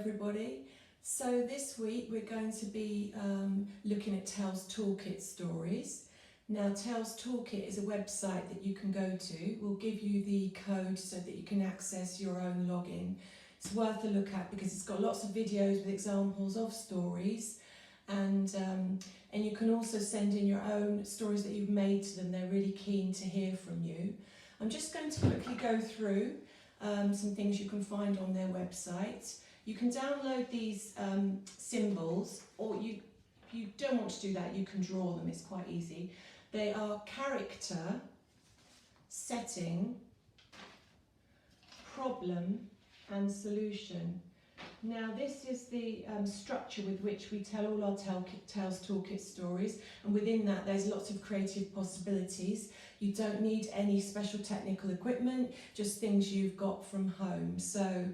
everybody. So this week we're going to be looking at Tales Toolkit stories. Now Tales Toolkit is a website that you can go to. We'll give you the code so that you can access your own login. It's worth a look at because it's got lots of videos with examples of stories, and you can also send in your own stories that you've made to them. They're really keen to hear from you. I'm just going to quickly go through some things you can find on their website. You can download these symbols, or you don't want to do that, you can draw them, it's quite easy. They are character, setting, problem and solution. Now this is the structure with which we tell all our Tales Toolkit stories, and within that there's lots of creative possibilities. You don't need any special technical equipment, just things you've got from home. So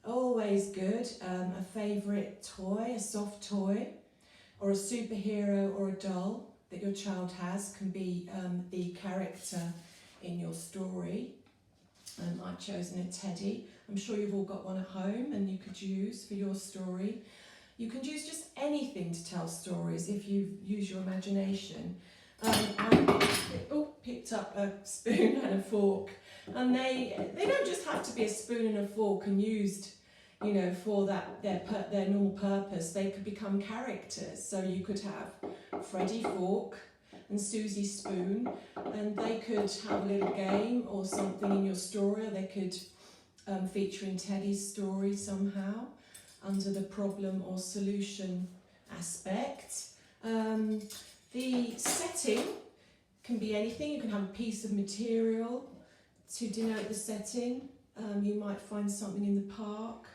always good, a favourite toy, a soft toy, or a superhero or a doll that your child has can be the character in your story. I've chosen a teddy. I'm sure you've all got one at home and you could use for your story. You can use just anything to tell stories if you use your imagination. I picked up a spoon and a fork, and they don't just have to be a spoon and a fork and used, you know, for their normal purpose. They could become characters. So you could have Freddie Fork and Susie Spoon, and they could have a little game or something in your story, or they could feature in Teddy's story somehow under the problem or solution aspect. The setting can be anything. You can have a piece of material to denote the setting. You might find something in the park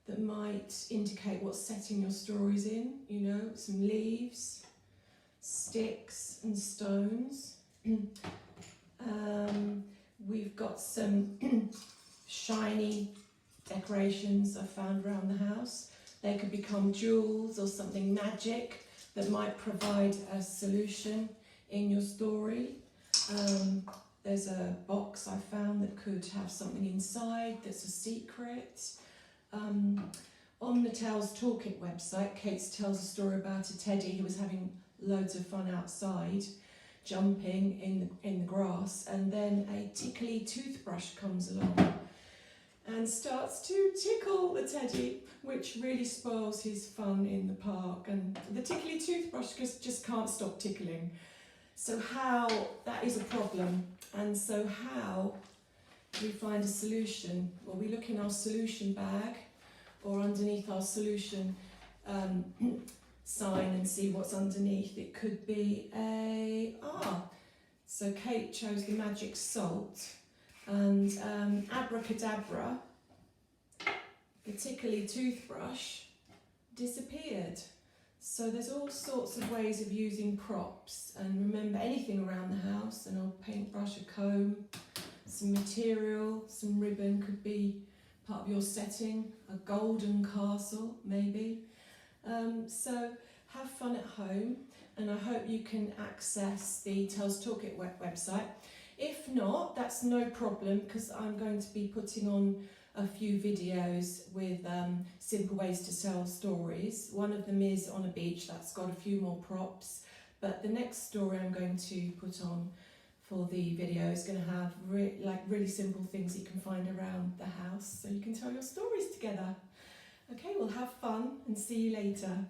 that might indicate what setting your story's in, you know, some leaves, sticks and stones. We've got some shiny decorations I found around the house. They could become jewels or something magic that might provide a solution in your story. There's a box I found that could have something inside that's a secret. On the Tales Toolkit website, Kate tells a story about a teddy who was having loads of fun outside, jumping in the grass, and then a tickly toothbrush comes along and starts to tickle the teddy, which really spoils his fun in the park, and the tickly toothbrush just can't stop tickling. So how, that is a problem, and so how do we find a solution? Well, we look in our solution bag or underneath our solution sign and see what's underneath. It could be so Kate chose the magic salt, and abracadabra, the tickly toothbrush disappeared. So there's all sorts of ways of using props, and remember, anything around the house, an old paintbrush, a comb, some material, some ribbon could be part of your setting, a golden castle maybe. So have fun at home, and I hope you can access the Tales Toolkit website. If not, that's no problem, because I'm going to be putting on a few videos with simple ways to tell stories. One of them is on a beach, that's got a few more props, but the next story I'm going to put on for the video is going to have really simple things you can find around the house so you can tell your stories together. Okay, well, have fun and see you later.